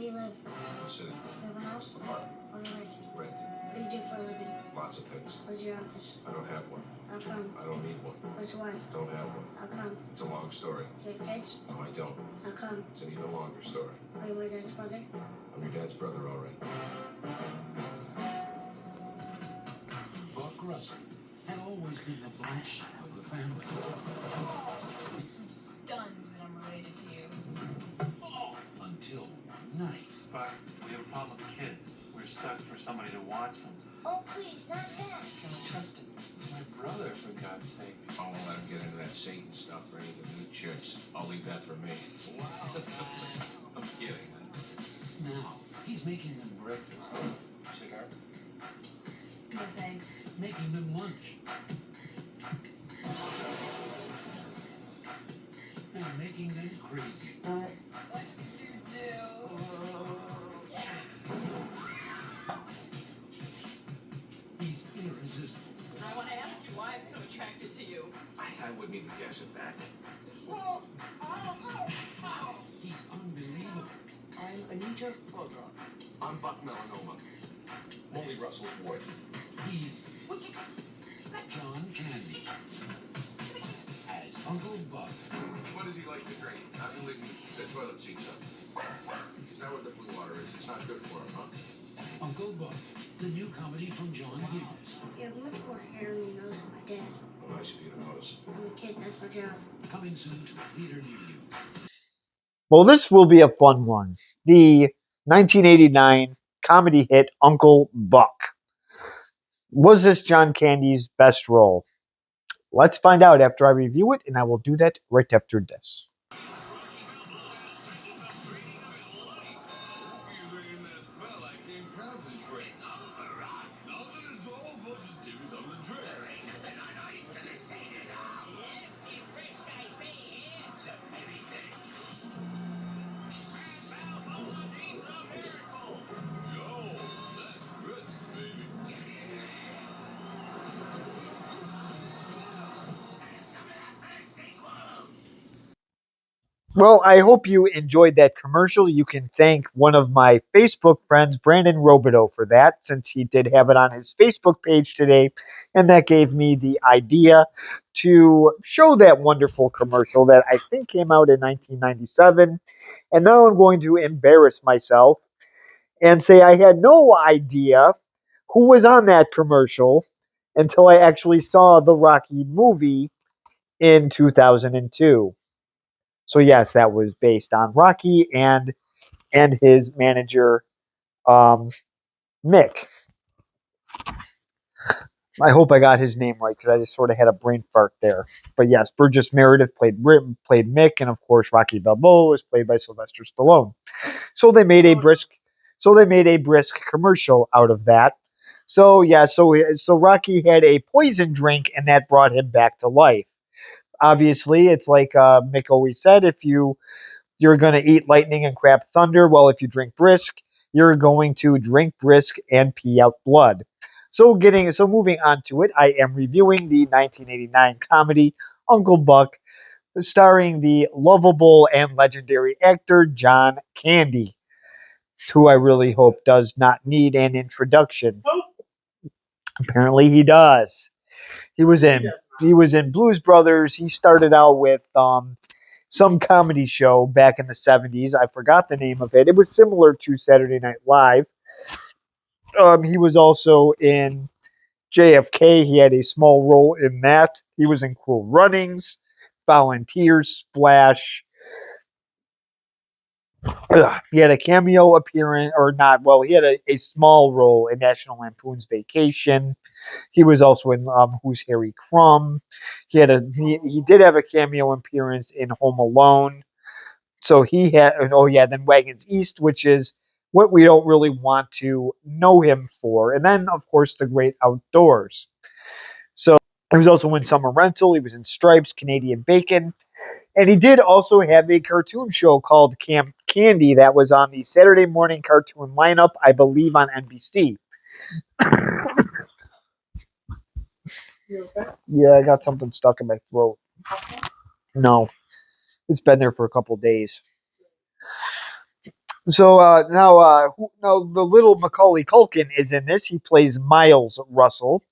do you live? City. You have a house? Apartment. Or rent? Rent. What do you do for a living? Lots of things. Where's your office? I don't have one. How come? I don't need one. Where's your wife? Don't have one. How come? It's a long story. Do you have kids? No, I don't. How come? It's an even longer story. Are you my dad's brother? I'm your dad's brother, all right. Buck Russell had always been the black sheep of the family. I'm stunned that I'm related to you. Until one night. But we have a problem with the kids. We're stuck for somebody to watch them. Oh, please, not that. Don't trust him. My brother, for God's sake. I won't let him get into that Satan stuff or any of the new chicks. I'll leave that for me. Wow. I'm kidding. Now, he's making them breakfast, Cigar? No thanks. making them lunch, and making them crazy. What did you do? He's irresistible. I want to ask you why I'm so attracted to you. I wouldn't even guess at that. He's unbelievable. I'm Anita Bogart. I'm Buck Melanoma. Molly Russell's boy. He's John Candy as Uncle Buck. What does he like to drink? I've been leaving the toilet seats up. Is that what the blue water is? It's not good for him, huh? Uncle Buck, the new comedy from John Hughes. You have much more hair on your nose than my dad. Well, nice of you to notice. I'm a kid, that's my job. Coming soon to a theater near you. Well, this will be a fun one. The 1989 comedy hit Uncle Buck. Was this John Candy's best role? Let's find out after I review it, and I will do that right after this. Well, I hope you enjoyed that commercial. You can thank one of my Facebook friends, Brandon Robideau, for that, since he did have it on his Facebook page today. And that gave me the idea to show that wonderful commercial that I think came out in 1997. And now I'm going to embarrass myself and say I had no idea who was on that commercial until I actually saw the Rocky movie in 2002. So yes, that was based on Rocky and his manager, Mick. I hope I got his name right because I just sort of had a brain fart there. But yes, Burgess Meredith played Mick, and of course Rocky Balboa was played by Sylvester Stallone. So they made a brisk commercial out of that. So yeah, so Rocky had a poison drink, and that brought him back to life. Obviously, it's like Mick always said: if you're going to eat lightning and crap thunder, well, if you drink brisk, you're going to drink brisk and pee out blood. So moving on to it, I am reviewing the 1989 comedy Uncle Buck, starring the lovable and legendary actor John Candy, who I really hope does not need an introduction. Apparently he does. He was in Blues Brothers. He started out with some comedy show back in the 70s. I forgot the name of it. It was similar to Saturday Night Live. He was also in JFK. He had a small role in that. He was in Cool Runnings, Volunteers, Splash. He had a cameo appearance, or not, well, he had a small role in National Lampoon's Vacation. He was also in Who's Harry Crumb. He did have a cameo appearance in Home Alone. So he had, then Wagons East, which is what we don't really want to know him for. And then, of course, The Great Outdoors. So he was also in Summer Rental. He was in Stripes, Canadian Bacon. And he did also have a cartoon show called Camp Candy that was on the Saturday morning cartoon lineup, I believe on NBC. Yeah, I got something stuck in my throat. No, it's been there for a couple days. So now the little Macaulay Culkin is in this. He plays Miles Russell,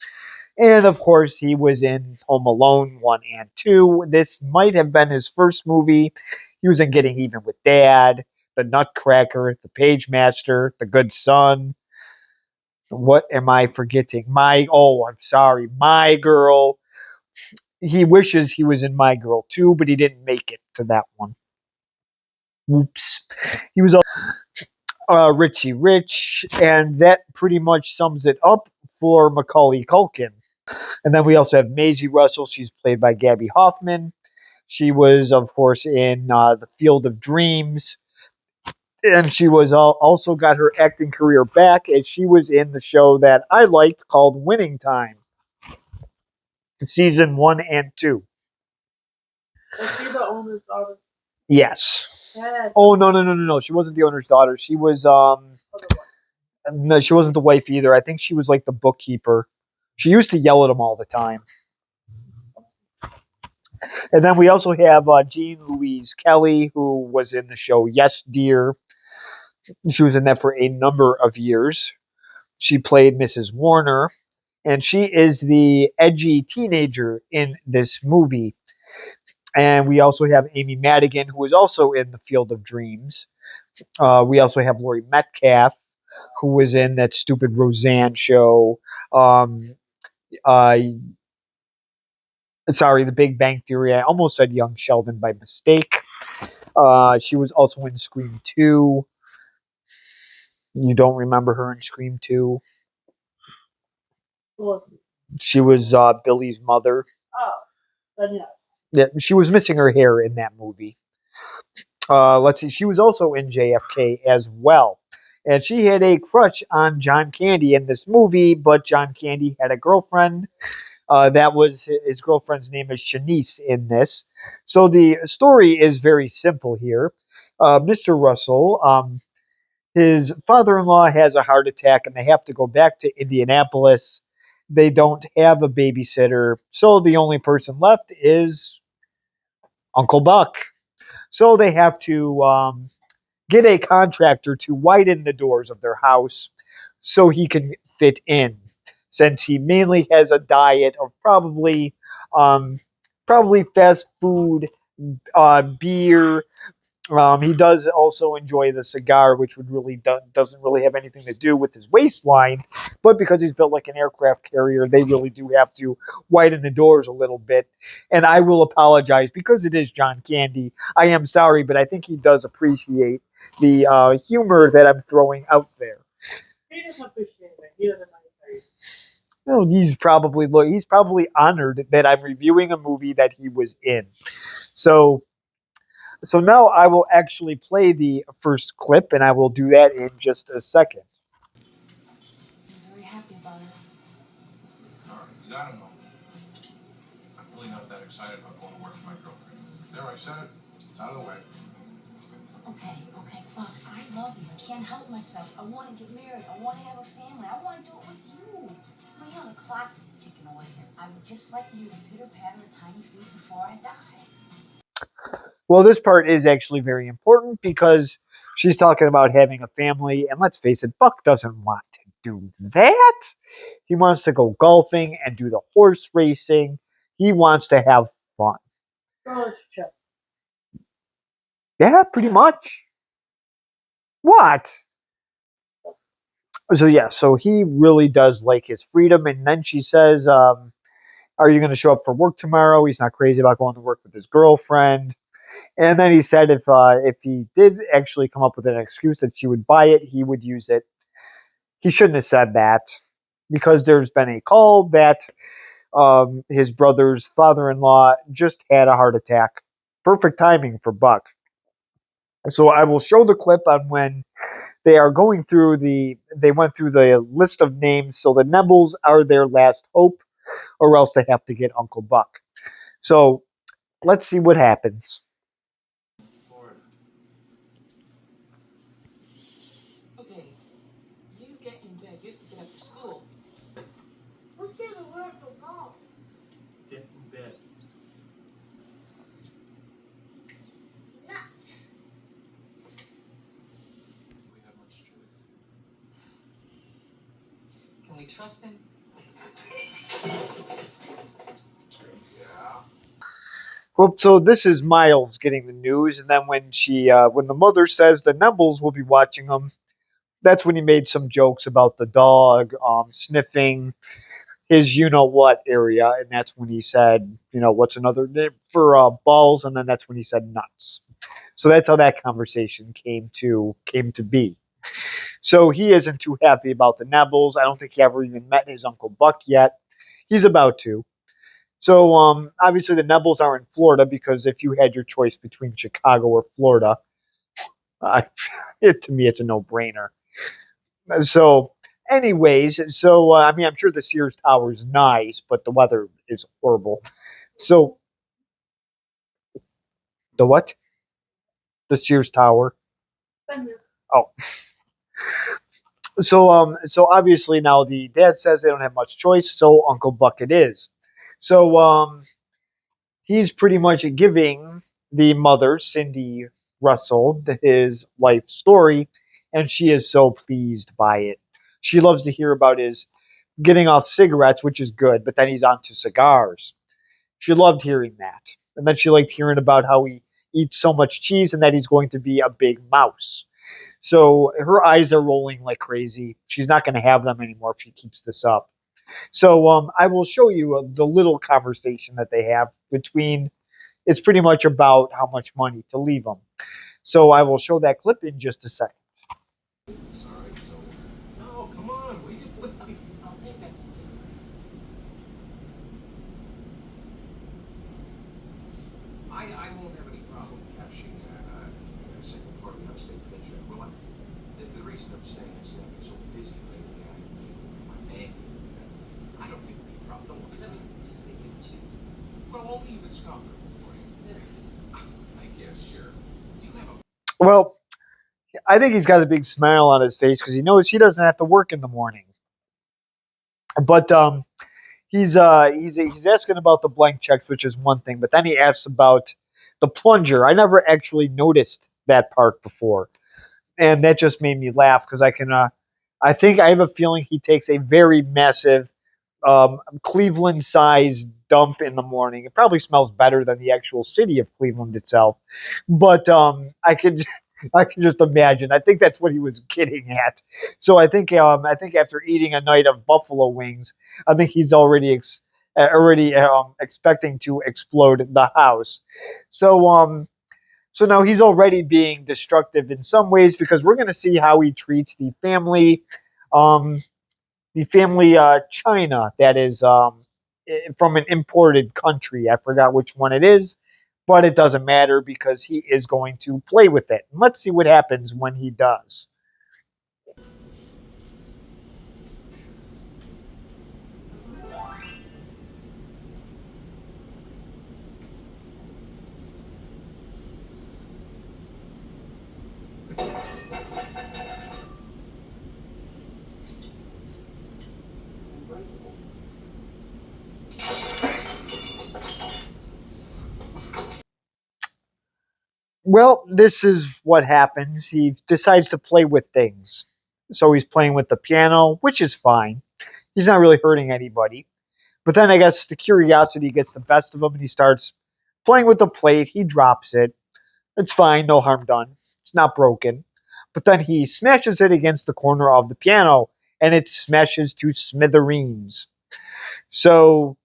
and of course he was in Home Alone 1 and 2. This might have been his first movie. He was in Getting Even with Dad, The Nutcracker, The Page Master, The Good Son. What am I forgetting? I'm sorry, My Girl. He wishes he was in My Girl too, but he didn't make it to that one. Oops. He was Richie Rich, and that pretty much sums it up for Macaulay Culkin. And then we also have Maisie Russell. She's played by Gabby Hoffman. She was, of course, in The Field of Dreams, and she was also got her acting career back as she was in the show that I liked called Winning Time, season 1 and 2. Was she the owner's daughter? Yes. Yes. Oh no! She wasn't the owner's daughter. She was no, she wasn't the wife either. I think she was like the bookkeeper. She used to yell at him all the time. And then we also have Jean Louise Kelly, who was in the show Yes, Dear. She was in that for a number of years. She played Mrs. Warner, and she is the edgy teenager in this movie. And we also have Amy Madigan, who is also in The Field of Dreams. We also have Laurie Metcalf, who was in that stupid Roseanne show. Um, uh, sorry, The Big Bang Theory. I almost said Young Sheldon by mistake. She was also in Scream 2. You don't remember her in Scream 2? Well, She was Billy's mother. oh, then yes. Yeah, she was missing her hair in that movie. Let's see. She was also in JFK as well. And she had a crush on John Candy in this movie, but John Candy had a girlfriend. That was his girlfriend's name is Shanice in this. So the story is very simple here. Mr. Russell, his father-in-law has a heart attack, and they have to go back to Indianapolis. They don't have a babysitter, so the only person left is Uncle Buck. So they have to get a contractor to widen the doors of their house so he can fit in, since he mainly has a diet of um, probably fast food, beer. He does also enjoy the cigar, which doesn't really have anything to do with his waistline, but because he's built like an aircraft carrier, they really do have to widen the doors a little bit. And I will apologize because it is John Candy. I am sorry, but I think he does appreciate the humor that I'm throwing out there. He doesn't appreciate it. He doesn't like it. Well, he's probably honored that I'm reviewing a movie that he was in. So now I will actually play the first clip, and I will do that in just a second. I'm very happy about it. All right, because I don't know. I'm really not that excited about going to work for my girlfriend. There, I said it. It's out of the way. Okay, Buck, I love you. I can't help myself. I want to get married. I want to have a family. I want to do it with you. Well, you know, the clock is ticking away here. I would just like you to pitter-patter a tiny feet before I die. Well, this part is actually very important because she's talking about having a family, and let's face it, Buck doesn't want to do that. He wants to go golfing and do the horse racing. He wants to have fun. Girls check. Yeah, pretty much. What? So yeah, so he really does like his freedom, and then she says, "Are you going to show up for work tomorrow?" He's not crazy about going to work with his girlfriend. And then he said if he did actually come up with an excuse that she would buy it, he would use it. He shouldn't have said that because there's been a call that his brother's father-in-law just had a heart attack. Perfect timing for Buck. So I will show the clip on when they are going through they went through the list of names. So the Nebbles are their last hope, or else they have to get Uncle Buck. So let's see what happens. Florida. Okay, you get in bed. You have to get up for school. What's the other word for ball? Get in bed. Nuts. trust him? Yeah. Well, so this is Miles getting the news, and then when the mother says the Nebbles will be watching them, that's when he made some jokes about the dog sniffing his you know what area, and that's when he said, what's another name for balls, and then that's when he said nuts. So that's how that conversation came to be. So he isn't too happy about the Nebbles. I don't think he ever even met his Uncle Buck yet. He's about to. So obviously the Nebbles are in Florida because if you had your choice between Chicago or Florida, uh, to me it's a no-brainer. So, anyways, I mean I'm sure the Sears Tower is nice, but the weather is horrible. So the what? The Sears Tower. Been there. Oh, so obviously now the dad says they don't have much choice, so Uncle Buck it is. So he's pretty much giving the mother, Cindy Russell, his life story, and she is so pleased by it. She loves to hear about his getting off cigarettes, which is good, but then he's on to cigars. She loved hearing that. And then she liked hearing about how he eats so much cheese and that he's going to be a big mouse. So her eyes are rolling like crazy. She's not going to have them anymore if she keeps this up. So I will show you the little conversation that they have between. It's pretty much about how much money to leave them. So I will show that clip in just a second. Sorry, so. No, come on, will you please? I'll take it. I won't have any problem cashing a second part of the out-of-state paycheck. Well, the reason I'm saying is that I've been so busy lately, my bank. I don't think it'll be a problem. Don't Let worry. me just leave you choose. Well, only if it's comfortable for you. There it is. I guess, sure. Do you have a Well, I think he's got a big smile on his face because he knows he doesn't have to work in the morning. But he's asking about the blank checks, which is one thing, but then he asks about the plunger. I never actually noticed that part before, and that just made me laugh because I think I have a feeling he takes a very massive Cleveland-sized dump in the morning. It probably smells better than the actual city of Cleveland itself, but I can just imagine. I think that's what he was getting at. So I think after eating a night of buffalo wings, I think he's already expecting to explode the house. So so now he's already being destructive in some ways because we're going to see how he treats um, the family China that is from an imported country. I forgot which one it is, but it doesn't matter because he is going to play with it. Let's see what happens when he does. Well, this is what happens. He decides to play with things. So he's playing with the piano, which is fine. He's not really hurting anybody. But then I guess the curiosity gets the best of him and he starts playing with the plate. He drops it. It's fine, no harm done. It's not broken. But then he smashes it against the corner of the piano and it smashes to smithereens. So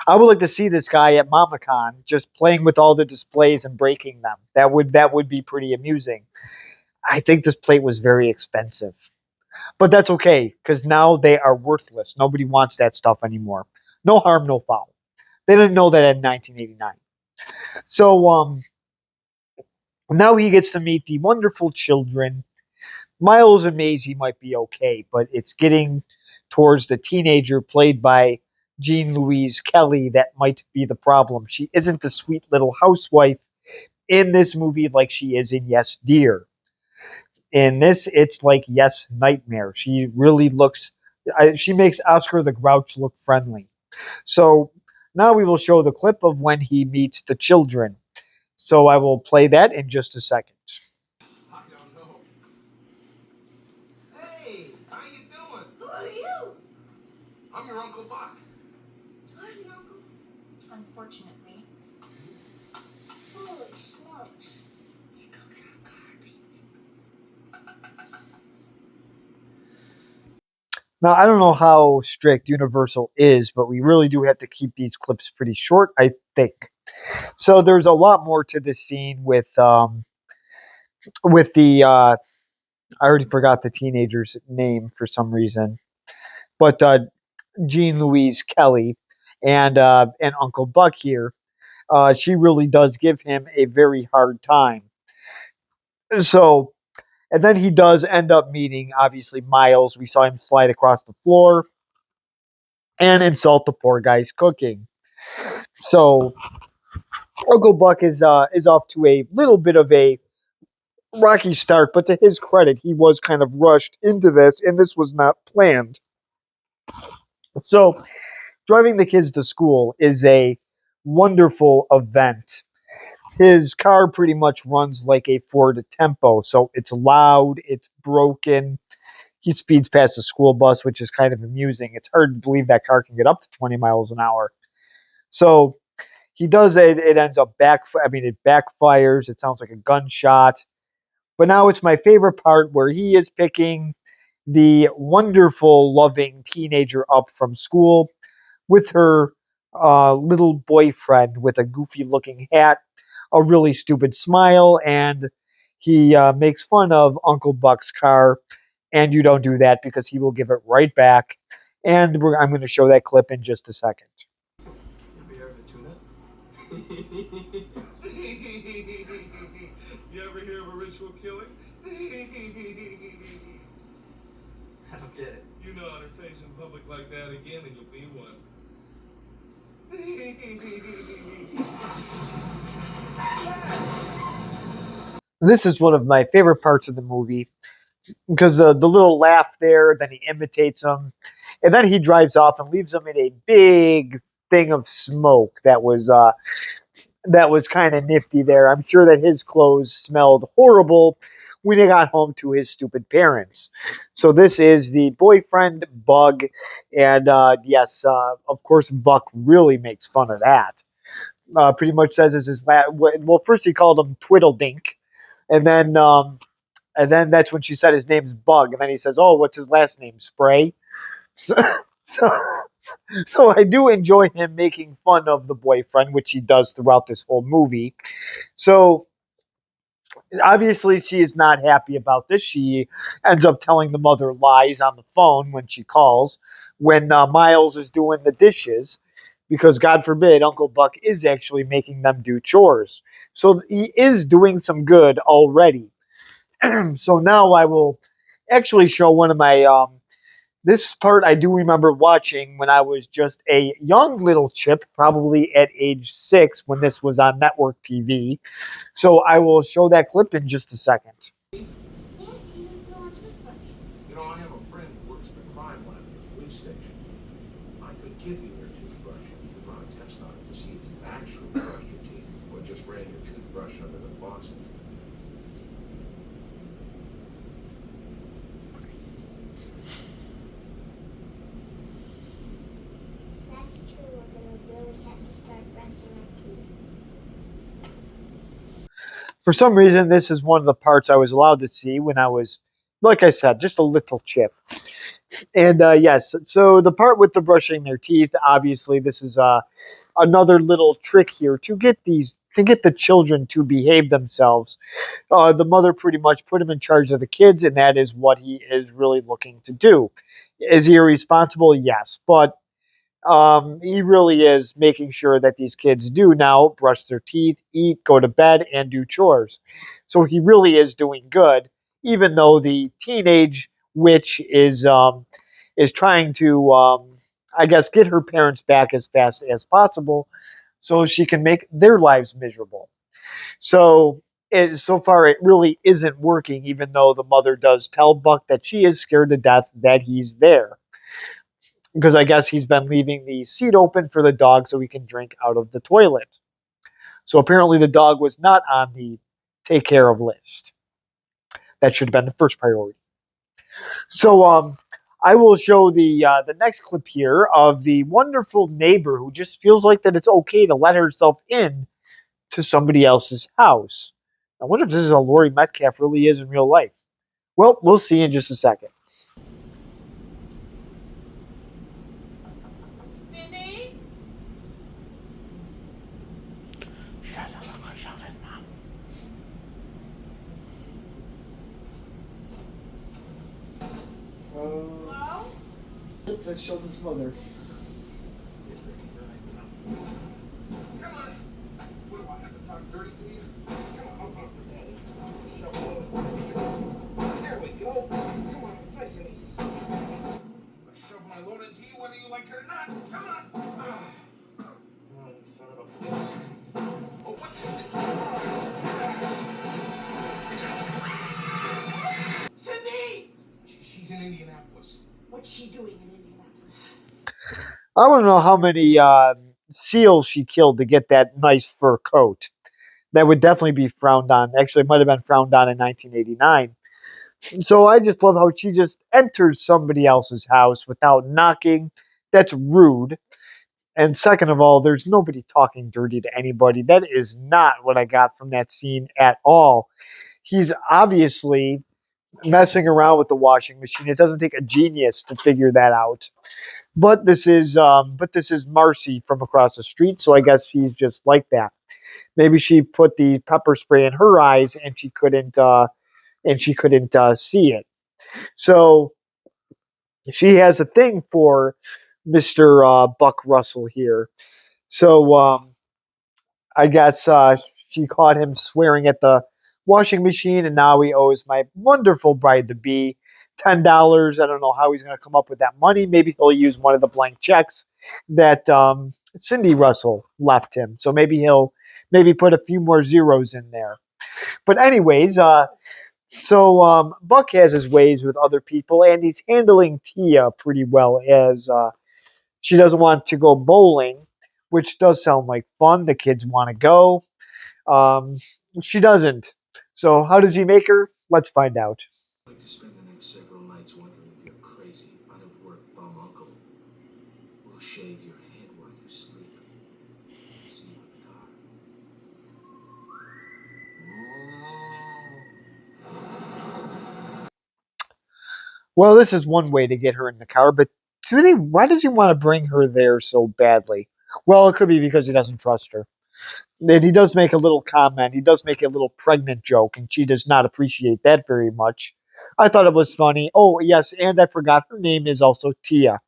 I would like to see this guy at MamaCon just playing with all the displays and breaking them. That would be pretty amusing. I think this plate was very expensive. But that's okay, because now they are worthless. Nobody wants that stuff anymore. No harm, no foul. They didn't know that in 1989. So now he gets to meet the wonderful children. Miles and Maisie might be okay, but it's getting towards the teenager played by Jean Louise Kelly that might be the problem. She isn't the sweet little housewife in this movie like she is in Yes Dear. In this, it's like Yes Nightmare. She really looks. She makes Oscar the Grouch look friendly. So now we will show the clip of when he meets the children. So I will play that in just a second. I don't know. Hey, how you doing? Who Right, Uncle? Unfortunately. Holy smokes. He's cooking our garbage. Now, I don't know how strict Universal is, but we really do have to keep these clips pretty short, I think. So there's a lot more to this scene with the I already forgot the teenager's name for some reason, but Jean Louise Kelly and Uncle Buck here. She really does give him a very hard time. So, and then he does end up meeting obviously Miles. We saw him slide across the floor and insult the poor guy's cooking. So Uncle Buck is off to a little bit of a rocky start, but to his credit, he was kind of rushed into this, and this was not planned. So driving the kids to school is a wonderful event. His car pretty much runs like a Ford Tempo, so it's loud, it's broken. He speeds past the school bus, which is kind of amusing. It's hard to believe that car can get up to 20 miles an hour. So he does it. It ends up it backfires. It sounds like a gunshot. But now it's my favorite part where he is picking the wonderful, loving teenager up from school with her little boyfriend with a goofy looking hat, a really stupid smile, and he makes fun of Uncle Buck's car. And you don't do that because he will give it right back. And I'm going to show that clip in just a second. You ever heard of a tuna? You ever hear of a ritual killing? I don't get it. You know how to face in public like that again and you'll be one. This is one of my favorite parts of the movie because the little laugh there, then he imitates him, and then he drives off and leaves him in a big thing of smoke that was kind of nifty there. I'm sure that his clothes smelled horrible when he got home to his stupid parents. So this is the boyfriend Bug, and yes, of course Buck really makes fun of that. Pretty much says is his well, first he called him Twiddledink, and then that's when she said his name's Bug, and then he says, "Oh, what's his last name? Spray." So, so, so I do enjoy him making fun of the boyfriend, which he does throughout this whole movie. So obviously she is not happy about this. She ends up telling the mother lies on the phone when she calls when Miles is doing the dishes because God forbid Uncle Buck is actually making them do chores. So he is doing some good already. So now I will actually show one of my this part I do remember watching when I was just a young little chip, probably at age 6 when this was on network TV. So I will show that clip in just a second. Yeah, you go on toothbrush. You know, I have a friend who works at the crime lab at the police station. I could give you your toothbrush and you run a test on it to see if you actually brushed your teeth or just ran your toothbrush under the faucet. That's true. We're gonna really have to start brushing our teeth. For some reason, this is one of the parts I was allowed to see when I was, like I said, just a little chip. And yes, so the part with the brushing their teeth, obviously, this is another little trick here to get the children to behave themselves. The mother pretty much put him in charge of the kids, and that is what he is really looking to do. Is he irresponsible? Yes, but he really is making sure that these kids do now brush their teeth, eat, go to bed, and do chores. So he really is doing good, even though the teenage witch is trying to, I guess, get her parents back as fast as possible, so she can make their lives miserable. So so far, it really isn't working, even though the mother does tell Buck that she is scared to death that he's there because I guess he's been leaving the seat open for the dog so he can drink out of the toilet. So apparently the dog was not on the take care of list. That should have been the first priority. So I will show the next clip here of the wonderful neighbor who just feels like that it's okay to let herself in to somebody else's house. I wonder if this is how Laurie Metcalf really is in real life. Well, we'll see in just a second. Cindy? Hello? That's Sheldon's mother. Come on. What do I have to talk dirty to you? Come on, open up the daddy. Shove it over. There we go. Come on, it's nice and easy. I shove my load into you whether you like it or not. Come on. Oh, you son of a bitch. Oh, what's it? Cindy! She's in Indianapolis. What's she doing in Indianapolis? I want to know how many seals she killed to get that nice fur coat. That would definitely be frowned on. Actually, it might have been frowned on in 1989. So I just love how she just enters somebody else's house without knocking. That's rude. And second of all, there's nobody talking dirty to anybody. That is not what I got from that scene at all. He's obviously messing around with the washing machine. It doesn't take a genius to figure that out. But this is Marcy from across the street, so I guess she's just like that. Maybe she put the pepper spray in her eyes and she couldn't see it. So she has a thing for Mr. Buck Russell here. So I guess she caught him swearing at the washing machine, and now he owes my wonderful bride to be $10. I don't know how he's going to come up with that money. Maybe he'll use one of the blank checks that Cindy Russell left him. So maybe he'll maybe put a few more zeros in there. But anyways, so Buck has his ways with other people, and he's handling Tia pretty well as she doesn't want to go bowling, which does sound like fun. The kids want to go. Um, she doesn't. So how does he make her? Let's find out. I'd like to spend the next several nights wondering if you're crazy, out of work bum uncle. We'll shave your head while you sleep. See you in the car. Well, this is one way to get her in the car, but why does he want to bring her there so badly? Well, it could be because he doesn't trust her. And he does make a little comment. He does make a little pregnant joke, and she does not appreciate that very much. I thought it was funny. Oh, yes, and I forgot her name is also Tia.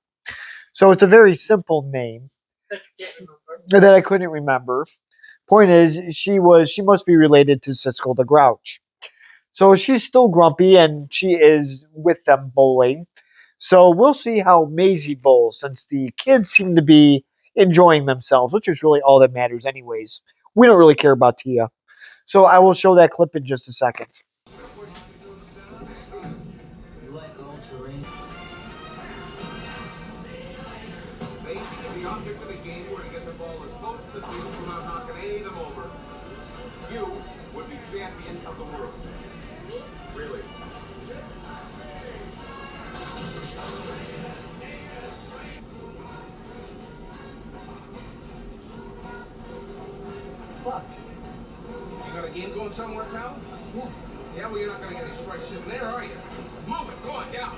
So it's a very simple name That you can't remember. that I couldn't remember. Point is, she must be related to Siskel the Grouch. So she's still grumpy, and she is with them bowling. So we'll see how Maisie bowls, since the kids seem to be enjoying themselves, which is really all that matters, anyways. We don't really care about Tia. So I will show that clip in just a second. Basically, the object of the game were to get the ball as close to the field without knocking any of them over. You would be champion of the world. Really. Fuck. You got a game going somewhere, pal? Yeah. Yeah, well, you're not going to get any strikes sitting there, are you? Move it. Go on, get out.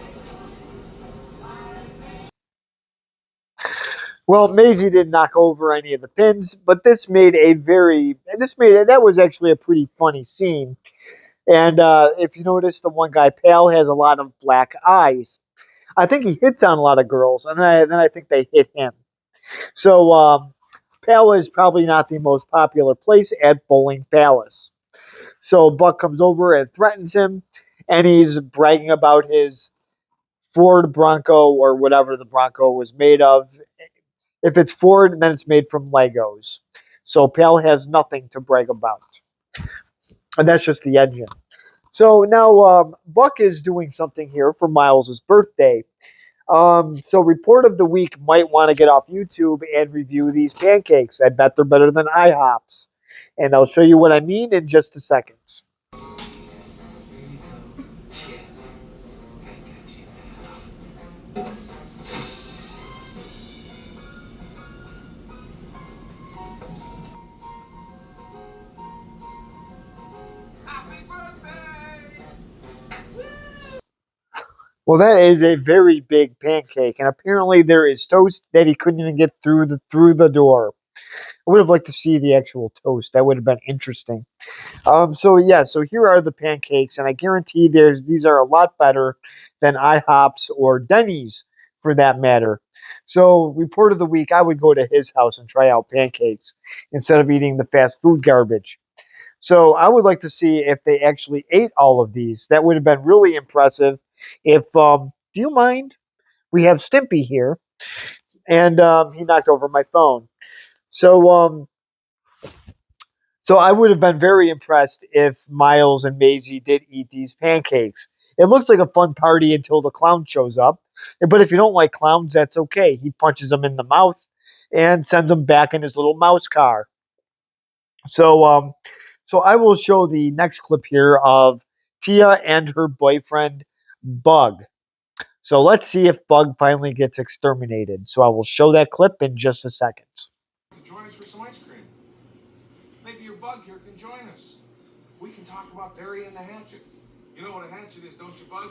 Well, Maisie didn't knock over any of the pins, but that was actually a pretty funny scene. And if you notice, the one guy, Pal, has a lot of black eyes. I think he hits on a lot of girls, and then I think they hit him. So Pal is probably not the most popular place at Bowling Palace. So Buck comes over and threatens him, and he's bragging about his Ford Bronco or whatever the Bronco was made of. If it's Ford, then it's made from Legos. So Pal has nothing to brag about. And that's just the engine. So now Buck is doing something here for Miles' birthday. So report of the week might want to get off YouTube and review these pancakes. I bet they're better than IHOP's. And I'll show you what I mean in just a second. Well, that is a very big pancake, and apparently there is toast that he couldn't even get through the door. I would have liked to see the actual toast. That would have been interesting. So yeah, so here are the pancakes, and I guarantee these are a lot better than IHOP's or Denny's for that matter. So report of the week, I would go to his house and try out pancakes instead of eating the fast food garbage. So I would like to see if they actually ate all of these. That would have been really impressive. If do you mind? We have Stimpy here, and he knocked over my phone. So so I would have been very impressed if Miles and Maisie did eat these pancakes. It looks like a fun party until the clown shows up. But if you don't like clowns, that's okay. He punches them in the mouth and sends them back in his little mouse car. So so I will show the next clip here of Tia and her boyfriend Bug. So let's see if Bug finally gets exterminated. So I will show that clip in just a second. Join us for some ice cream. Maybe your bug here can join us. We can talk about burying the hatchet. You know what a hatchet is, don't you, Bug?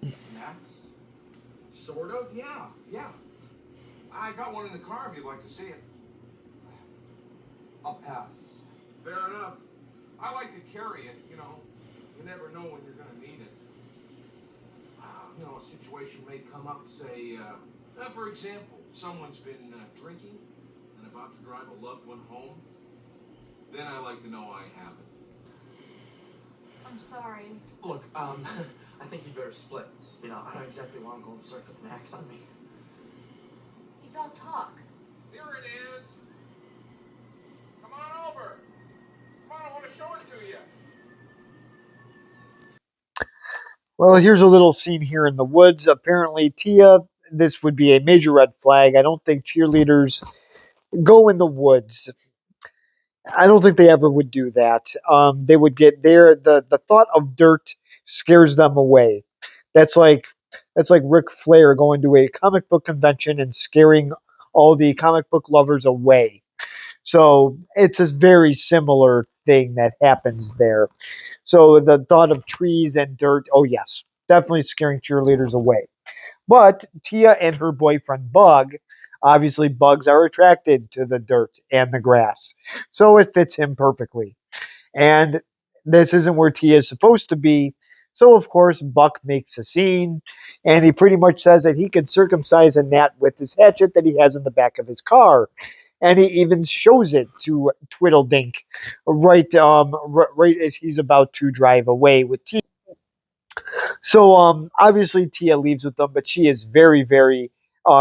An axe? Sort of, yeah, yeah. I got one in the car if you'd like to see it. I'll pass. Fair enough. I like to carry it, you know. You never know when you're going to need it. You know, a situation may come up, say, for example, someone's been drinking and about to drive a loved one home. Then I like to know I have it. I'm sorry. Look, I think you better split. You know, I don't exactly want to go berserk with an axe on me. He's all talk. Here it is. Come on over. Come on, I want to show it to you. Well, here's a little scene here in the woods. Apparently, Tia, this would be a major red flag. I don't think cheerleaders go in the woods. I don't think they ever would do that. They would get there. The thought of dirt scares them away. That's like that's like Ric Flair going to a comic book convention and scaring all the comic book lovers away. So it's a very similar thing that happens there. So the thought of trees and dirt, oh yes, definitely scaring cheerleaders away. But Tia and her boyfriend Bug, obviously bugs are attracted to the dirt and the grass. So it fits him perfectly. And this isn't where Tia is supposed to be. So of course Buck makes a scene and he pretty much says that he can circumcise a gnat with his hatchet that he has in the back of his car. And he even shows it to Twiddledink right as he's about to drive away with Tia. So obviously Tia leaves with them, but she is very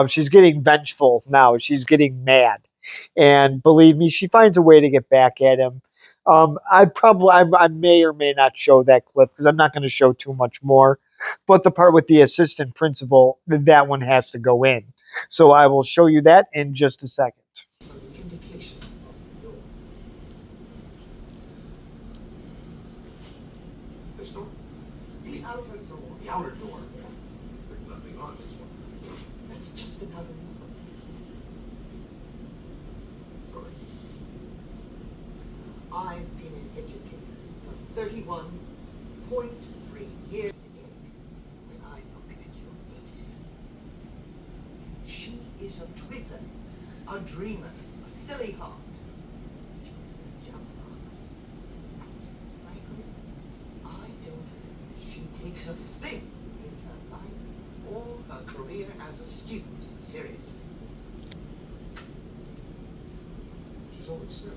she's getting vengeful now. She's getting mad, and believe me, she finds a way to get back at him. I may or may not show that clip because I'm not going to show too much more. But the part with the assistant principal, that one has to go in. So I will show you that in just a second. Indication. This door? The outer door. The outer door. There's nothing on this one. That's just another number. Sorry. I've been an educator for 31.3 years today. When I look at your niece, she is a twiddler, a dreamer, a silly heart. She's a jump Frankly, I don't think she takes a thing in her life or her career as a student seriously. She's only 6.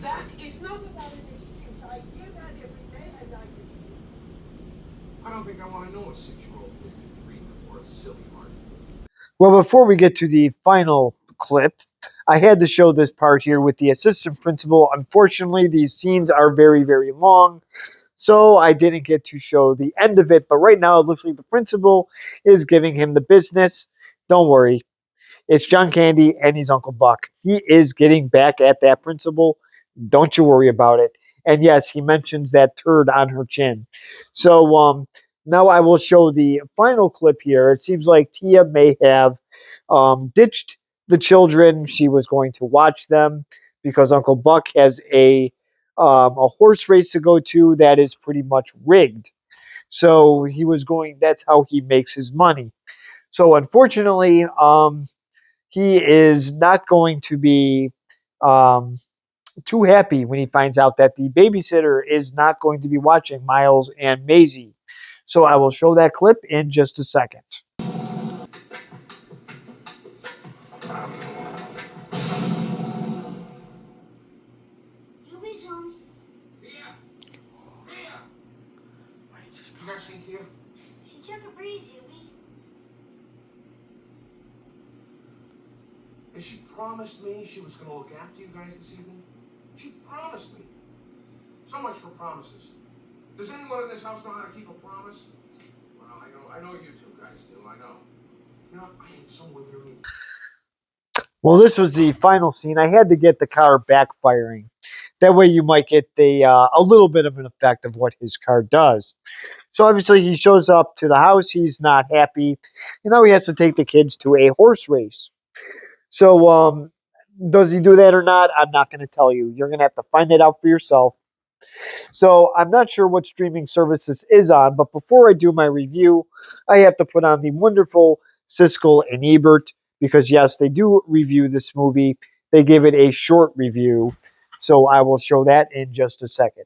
That is not about an excuse. I hear that every day and I do. I don't think I want to know a 6-year-old with a dream or a silly heart. Well, before we get to the final clip, I had to show this part here with the assistant principal. Unfortunately, these scenes are very long, so I didn't get to show the end of it. But right now, it looks like the principal is giving him the business. Don't worry, it's John Candy and he's Uncle Buck. He is getting back at that principal. Don't you worry about it. And yes, he mentions that turd on her chin. So now I will show the final clip here. It seems like Tia may have ditched the children. She was going to watch them because Uncle Buck has a horse race to go to that is pretty much rigged. So he was going. That's how he makes his money. So unfortunately, he is not going to be um, too happy when he finds out that the babysitter is not going to be watching Miles and Maisie. So I will show that clip in just a second. Yubi's home. Yeah. Yeah. You guys see Kia? She took a breeze, Yubi. And she promised me she was going to look after you guys this evening. She promised me. So much for promises. Does anyone in this house know how to keep a promise? Well, I know you two guys do. I know. You know, I had someone very. Well, this was the final scene. I had to get the car backfiring. That way, you might get the a little bit of an effect of what his car does. So obviously, he shows up to the house. He's not happy, and now he has to take the kids to a horse race. So, does he do that or not? I'm not going to tell you. You're going to have to find it out for yourself. So, I'm not sure what streaming service this is on, but before I do my review, I have to put on the wonderful Siskel and Ebert because, yes, they do review this movie. They give it a short review. So, I will show that in just a second.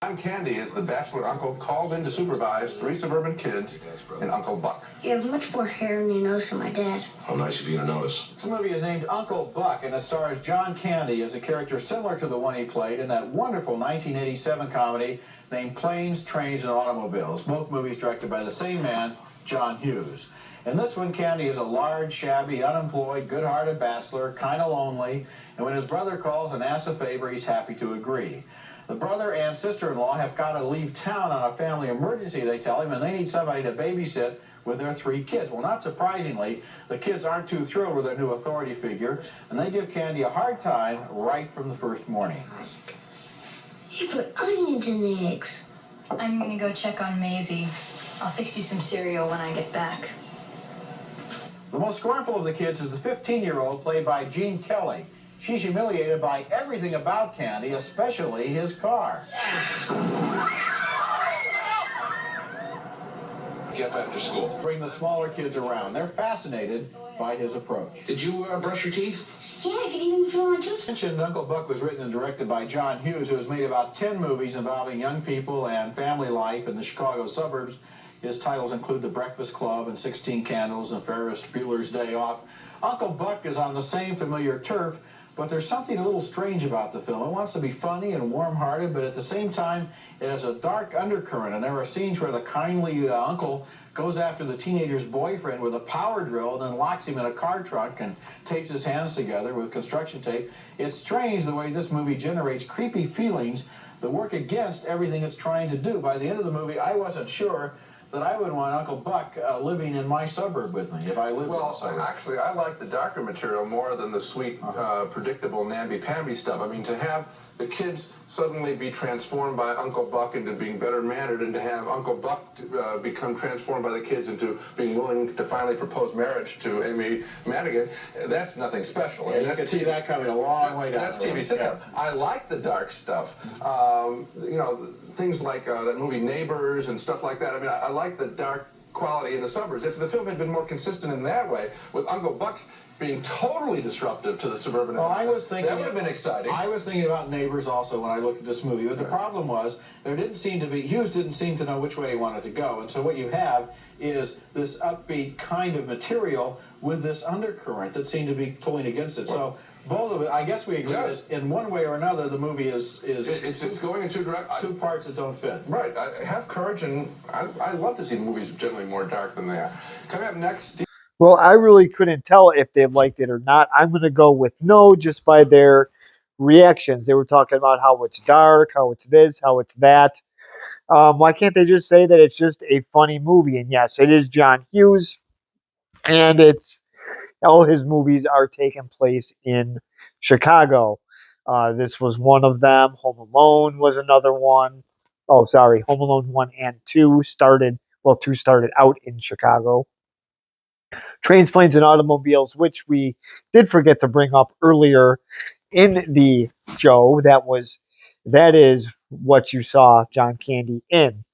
John Candy is the bachelor uncle called in to supervise 3 suburban kids and Uncle Buck. You have much more hair on your nose than my dad. How nice of you to notice. This movie is named Uncle Buck, and it stars John Candy as a character similar to the one he played in that wonderful 1987 comedy named Planes, Trains, and Automobiles. Both movies directed by the same man, John Hughes. In this one, Candy is a large, shabby, unemployed, good-hearted bachelor, kind of lonely, and when his brother calls and asks a favor, he's happy to agree. The brother and sister-in-law have got to leave town on a family emergency, they tell him, and they need somebody to babysit with their 3 kids. Well, not surprisingly, the kids aren't too thrilled with their new authority figure, and they give Candy a hard time right from the first morning. You put onions in the eggs. I'm gonna go check on Maisie. I'll fix you some cereal when I get back. The most scornful of the kids is the 15-year-old played by Gene Kelly. She's humiliated by everything about Candy, especially his car. Get after school. Bring the smaller kids around. They're fascinated by his approach. Did you brush your teeth? Yeah, I can even feel my tooth. Mentioned Uncle Buck was written and directed by John Hughes, who has made about 10 movies involving young people and family life in the Chicago suburbs. His titles include The Breakfast Club and 16 Candles and Ferris Bueller's Day Off. Uncle Buck is on the same familiar turf, but there's something a little strange about the film. It wants to be funny and warm-hearted, but at the same time, it has a dark undercurrent, and there are scenes where the kindly uncle goes after the teenager's boyfriend with a power drill and then locks him in a car trunk and tapes his hands together with construction tape. It's strange the way this movie generates creepy feelings that work against everything it's trying to do. By the end of the movie, I wasn't sure that I would want Uncle Buck living in my suburb with me if I lived in the suburb. Actually, I like the darker material more than the sweet, predictable namby-pamby stuff. I mean, to have the kids suddenly be transformed by Uncle Buck into being better mannered, and to have Uncle Buck become transformed by the kids into being willing to finally propose marriage to Amy Madigan, that's nothing special. Yeah, you can see that coming a long way down. That's TV sitcom. Yeah. I like the dark stuff. You know, things like that movie Neighbors and stuff like that. I mean, I like the dark quality in the suburbs. If the film had been more consistent in that way, with Uncle Buck being totally disruptive to the suburban environment, I was thinking that would have been exciting. I was thinking about Neighbors also when I looked at this movie, but the problem was Hughes didn't seem to know which way he wanted to go, and so what you have is this upbeat kind of material with this undercurrent that seemed to be pulling against it. So both of it, I guess we agree that in one way or another, the movie is it's going in two directions. Two parts that don't fit. Right. I have courage, and I love to see movies generally more dark than they are. Coming up next. Well, I really couldn't tell if they liked it or not. I'm going to go with no just by their reactions. They were talking about how it's dark, how it's this, how it's that. Why can't they just say that it's just a funny movie? And yes, it is John Hughes, and it's all his movies are taking place in Chicago. This was one of them. Home Alone was another one. Oh, sorry, Home Alone 1 and 2 started, well, 2 started out in Chicago. Trains, Planes, and Automobiles, which we did forget to bring up earlier in the show. That is what you saw John Candy in.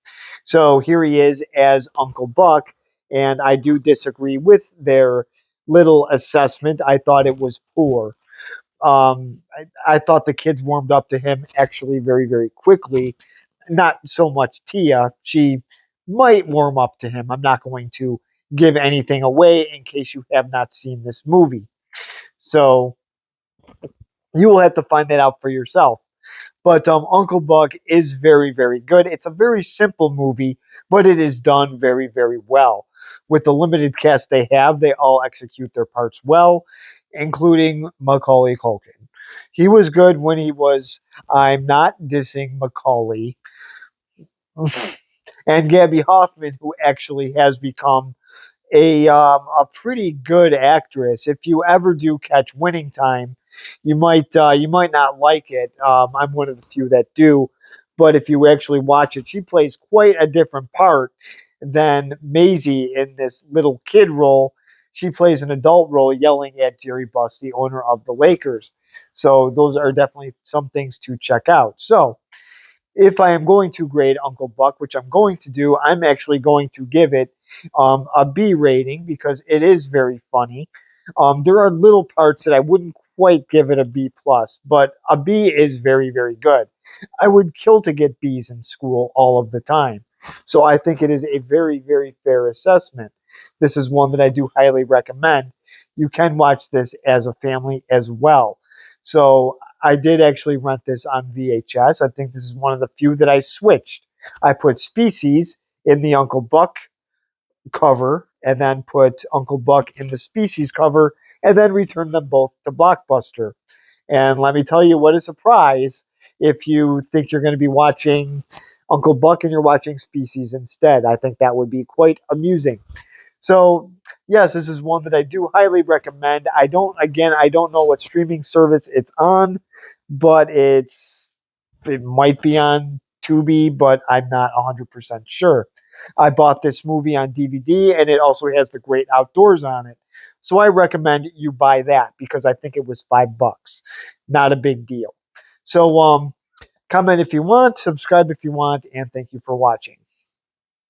So here he is as Uncle Buck, and I do disagree with their little assessment. I thought it was poor. I thought the kids warmed up to him actually very, very quickly. Not so much Tia. She might warm up to him. I'm not going to give anything away in case you have not seen this movie. So you will have to find that out for yourself. But Uncle Buck is very, very good. It's a very simple movie, but it is done very, very well. With the limited cast they have, they all execute their parts well, including Macaulay Culkin. He was good when he was. I'm not dissing Macaulay. And Gabby Hoffman, who actually has become a pretty good actress. If you ever do catch Winning Time, you might not like it. I'm one of the few that do, but if you actually watch it, she plays quite a different part than Maisie in this little kid role. She plays an adult role, yelling at Jerry Buss, the owner of the Lakers. So those are definitely some things to check out. So if I am going to grade Uncle Buck, which I'm going to do, I'm actually going to give it a B rating because it is very funny. There are little parts that I wouldn't quite give it a B plus, but a B is very, very good. I would kill to get B's in school all of the time. So I think it is a very, very fair assessment. This is one that I do highly recommend. You can watch this as a family as well. So I did actually rent this on VHS. I think this is one of the few that I switched. I put Species in the Uncle Buck cover and then put Uncle Buck in the Species cover and then returned them both to Blockbuster. And let me tell you what a surprise if you think you're going to be watching Uncle Buck and you're watching Species instead. I think that would be quite amusing. So, yes, this is one that I do highly recommend. I don't know what streaming service it's on, but it might be on Tubi, but I'm not 100% sure. I bought this movie on DVD and it also has The Great Outdoors on it. So I recommend you buy that because I think it was $5. Not a big deal. So comment if you want, subscribe if you want, and thank you for watching.